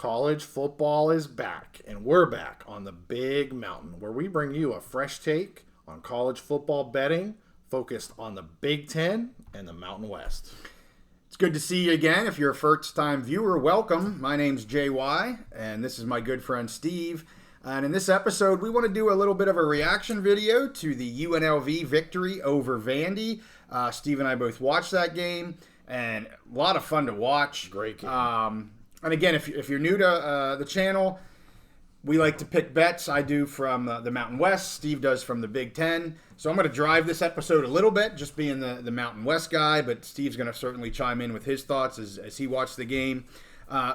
College football is back, and we're back on the Big Mountain, where we bring you a fresh take on college football betting focused on the Big Ten and the Mountain West. It's good to see you again. If you're a first-time viewer, welcome. My name's JY, and this is my good friend Steve. And in this episode, we want to do a little bit of a reaction video to the UNLV victory over Vandy. Steve and I both watched that game, and a lot of fun to watch. Great game. And again, if you're new to the channel, we like to pick bets. I do from the Mountain West. Steve does from the Big Ten. So I'm going to drive this episode a little bit, just being the Mountain West guy, but Steve's going to certainly chime in with his thoughts as he watched the game.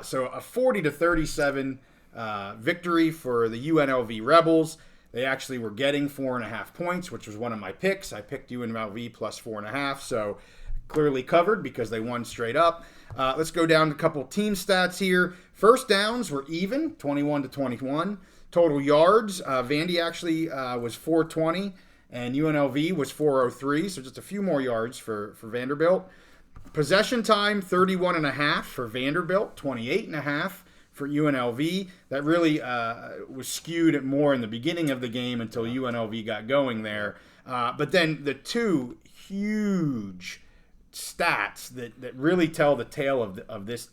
So a 40-37 victory for the UNLV Rebels. They actually were getting 4.5 points, which was one of my picks. I picked UNLV plus 4.5, so clearly covered because they won straight up. Let's go down to a couple team stats here. First downs were even, 21-21. Total yards, Vandy actually was 420, and UNLV was 403, so just a few more yards for Vanderbilt. Possession time, 31.5 for Vanderbilt, 28.5 for UNLV. That really was skewed more in the beginning of the game until UNLV got going there. But then the two huge stats that really tell the tale of this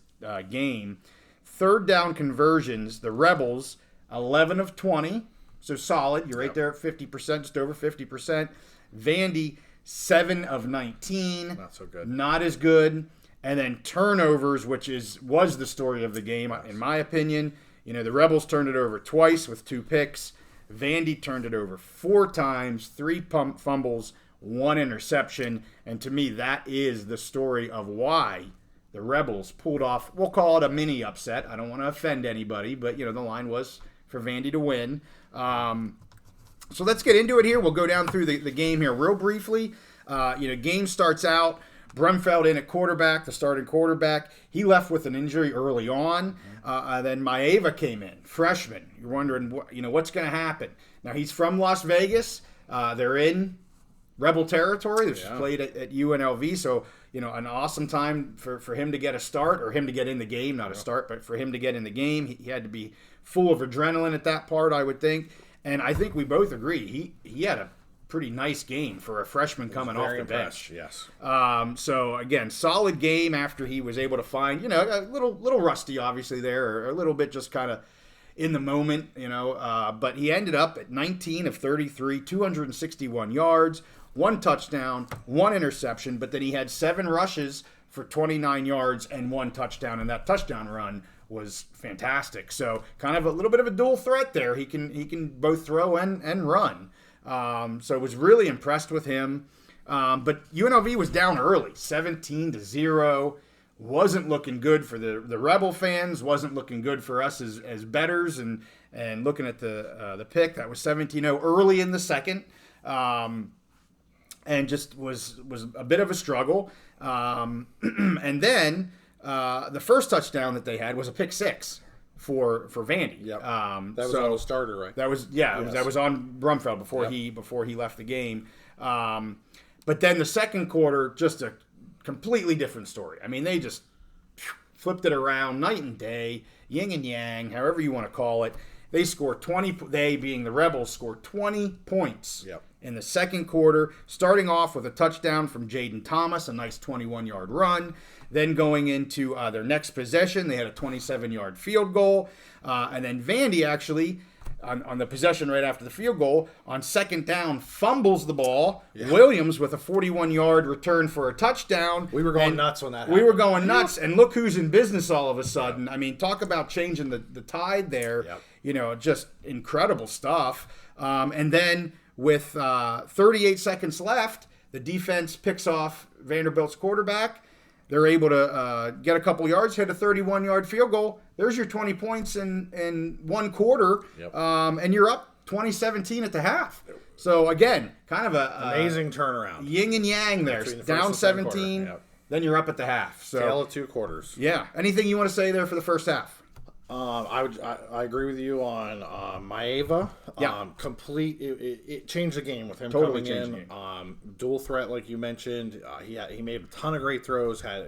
game. Third down conversions, the Rebels, 11 of 20, so solid. You're right there at 50%, just over 50%. Vandy, 7 of 19. Not so good. Not as good. And then turnovers, which was the story of the game, in my opinion. You know, the Rebels turned it over twice with 2 picks. Vandy turned it over 4 times, 3 fumbles, 1 interception. And to me, that is the story of why the Rebels pulled off, we'll call it a mini upset. I don't want to offend anybody, but, you know, the line was for Vandy to win. So let's get into it here. We'll go down through the game here real briefly. Game starts out. Brumfeld in at quarterback, the starting quarterback. He left with an injury early on. Then Maeva came in, freshman. You're wondering, what's going to happen. Now, he's from Las Vegas. They're in Rebel territory. They've played at UNLV. So, an awesome time for him to get a start, or him to get in the game. Not a start, but for him to get in the game. He had to be full of adrenaline at that part, I would think. And I think we both agree. He had a pretty nice game for a freshman coming off the bench. Yes. So again, solid game after he was able to find, a little rusty obviously there, or a little bit just kind of in the moment, but he ended up at 19 of 33, 261 yards, 1 touchdown, 1 interception, but then he had 7 rushes for 29 yards and 1 touchdown, and that touchdown run was fantastic. So kind of a little bit of a dual threat there. He can both throw and run. So I was really impressed with him. But UNLV was down early, 17-0. Wasn't looking good for the Rebel fans. Wasn't looking good for us as bettors. And looking at the pick, that was 17-0 early in the second. And just was a bit of a struggle. And then the first touchdown that they had was a pick six for Vandy. Yep. That was on the starter, right? That was that was on Brumfeld before he left the game. But then the second quarter, just a completely different story. I mean, they just flipped it around night and day, yin and yang, however you want to call it. They scored 20. They, being the Rebels, scored 20 points in the second quarter, starting off with a touchdown from Jaden Thomas, a nice 21-yard run. Then going into their next possession, they had a 27-yard field goal. And then Vandy actually, on the possession right after the field goal, on second down, fumbles the ball. Yeah. Williams with a 41-yard return for a touchdown. We were going nuts when that happened. We were going nuts. And look who's in business all of a sudden. I mean, talk about changing the tide there. Just incredible stuff. And then with 38 seconds left, the defense picks off Vanderbilt's quarterback. They're able to get a couple yards, hit a 31-yard field goal. There's your 20 points in one quarter, and you're up 20-17 at the half. So, again, kind of a amazing turnaround. Yin and yang there. Down 17, then you're up at the half. So, tale of 2 quarters. Yeah. Anything you want to say there for the first half? I agree with you on Maeva. Yeah. It changed the game with him totally coming in. Dual threat, like you mentioned. He made a ton of great throws. Had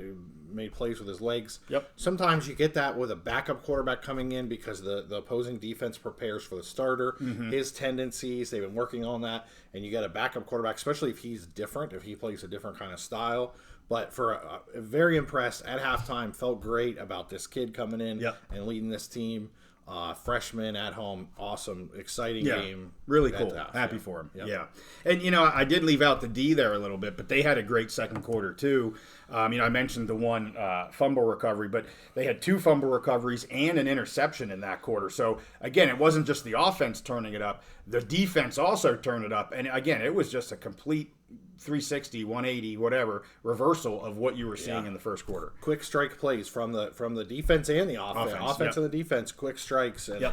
made plays with his legs. Yep. Sometimes you get that with a backup quarterback coming in because the opposing defense prepares for the starter. His tendencies, they've been working on that, and you get a backup quarterback, especially if he's different, if he plays a different kind of style. But very impressed at halftime, felt great about this kid coming in and leading this team. Freshman at home, awesome, exciting game. Really cool. Happy for him. Yeah. And, I did leave out the D there a little bit, but they had a great second quarter, too. I mentioned the one fumble recovery, but they had 2 fumble recoveries and an interception in that quarter. So, again, it wasn't just the offense turning it up. The defense also turned it up. And, again, it was just a complete 360, 180, whatever reversal of what you were seeing in the first quarter. Quick strike plays from the defense and the offense and the defense. Quick strikes and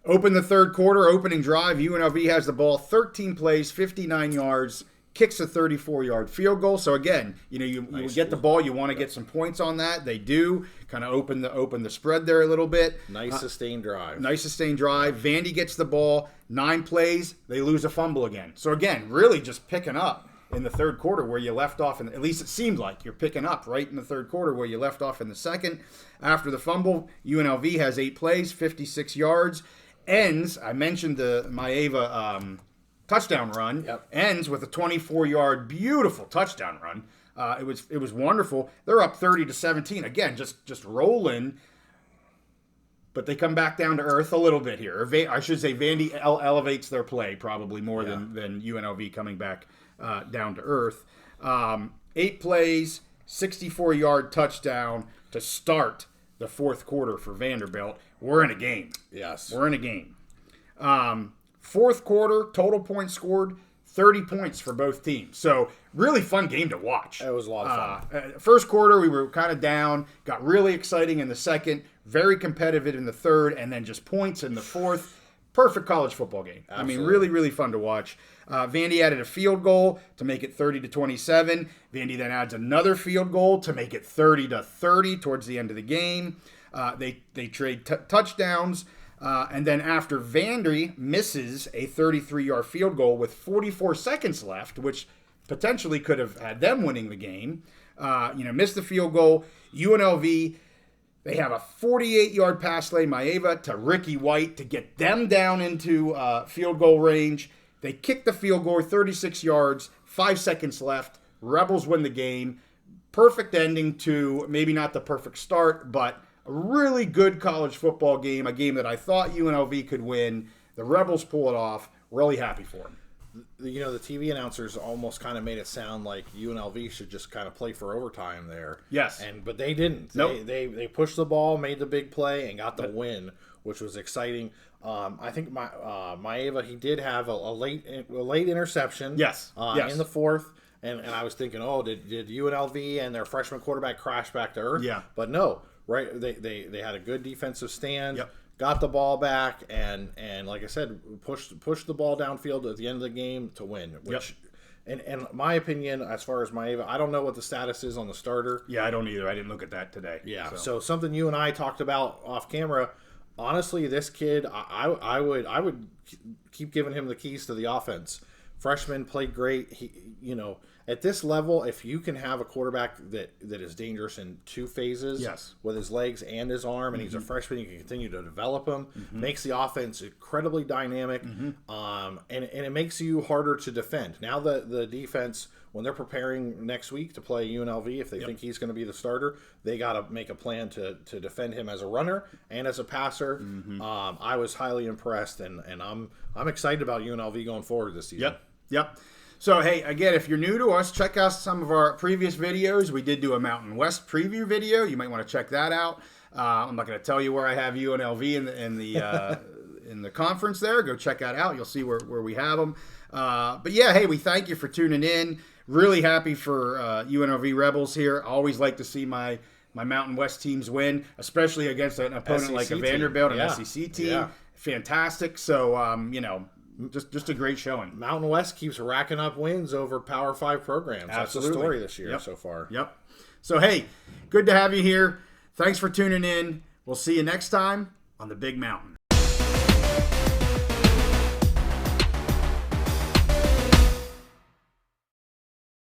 Open the third quarter, opening drive. UNLV has the ball, 13 plays, 59 yards, kicks a 34-yard field goal. So again, you get the ball, you want to get some points on that. They do kind of open the spread there a little bit. Nice sustained drive. Vandy gets the ball, 9 plays, they lose a fumble again. So again, really just picking up in the third quarter where you left off, and at least it seemed like you're picking up right in the third quarter where you left off in the second. After the fumble, UNLV has 8 plays, 56 yards. Ends, I mentioned the Maeva touchdown run, ends with a 24-yard beautiful touchdown run. It was wonderful. They're up 30-17. Again, just rolling. But they come back down to earth a little bit here. I should say Vandy elevates their play probably more than UNLV coming back down to earth. 8 plays, 64-yard touchdown to start the fourth quarter for Vanderbilt. We're in a game. Yes. We're in a game. Fourth quarter, total points scored, 30 points for both teams. So, really fun game to watch. It was a lot of fun. First quarter, we were kind of down. Got really exciting in the second. Very competitive in the third. And then just points in the fourth. Perfect college football game. Absolutely. Really, really fun to watch. Vandy added a field goal to make it 30-27. Vandy then adds another field goal to make it 30-30 towards the end of the game. They trade touchdowns. And then after Vandy misses a 33-yard field goal with 44 seconds left, which potentially could have had them winning the game, missed the field goal. UNLV, they have a 48-yard pass play, Maeva to Ricky White to get them down into field goal range. They kick the field goal, 36 yards, 5 seconds left. Rebels win the game. Perfect ending to maybe not the perfect start, but a really good college football game, a game that I thought UNLV could win. The Rebels pull it off. Really happy for them. The TV announcers almost kind of made it sound like UNLV should just kind of play for overtime there. Yes. But they didn't. Nope. They pushed the ball, made the big play, and got the win, which was exciting. I think Maeva, he did have a late interception. Yes. In the fourth. And I was thinking, did UNLV and their freshman quarterback crash back to earth? Yeah. But no. Right, they had a good defensive stand, Yep. got the ball back, and like I said, pushed the ball downfield at the end of the game to win. Which, and my opinion, as far as Maeva, I don't know what the status is on the starter. Yeah, I don't either. I didn't look at that today. Yeah, so something you and I talked about off camera. Honestly, this kid, I would keep giving him the keys to the offense. Freshman played great. He, at this level, if you can have a quarterback that is dangerous in 2 phases, with his legs and his arm, and he's a freshman, you can continue to develop him. Makes the offense incredibly dynamic, and it makes you harder to defend. Now the defense, when they're preparing next week to play UNLV, if they think he's going to be the starter, they got to make a plan to defend him as a runner and as a passer. I was highly impressed, and I'm excited about UNLV going forward this season. Yep. So, hey, again, if you're new to us, check out some of our previous videos. We did do a Mountain West preview video. You might want to check that out. I'm not going to tell you where I have UNLV in the conference there. Go check that out. You'll see where we have them. But, yeah, hey, we thank you for tuning in. Really happy for UNLV Rebels here. Always like to see my Mountain West teams win, especially against an opponent SEC like a team. Vanderbilt, an SEC team. Yeah. Fantastic. So, just a great showing. Mountain West keeps racking up wins over Power 5 programs. Absolutely. That's the story this year so far. Yep. So, hey, good to have you here. Thanks for tuning in. We'll see you next time on the Big Mountain.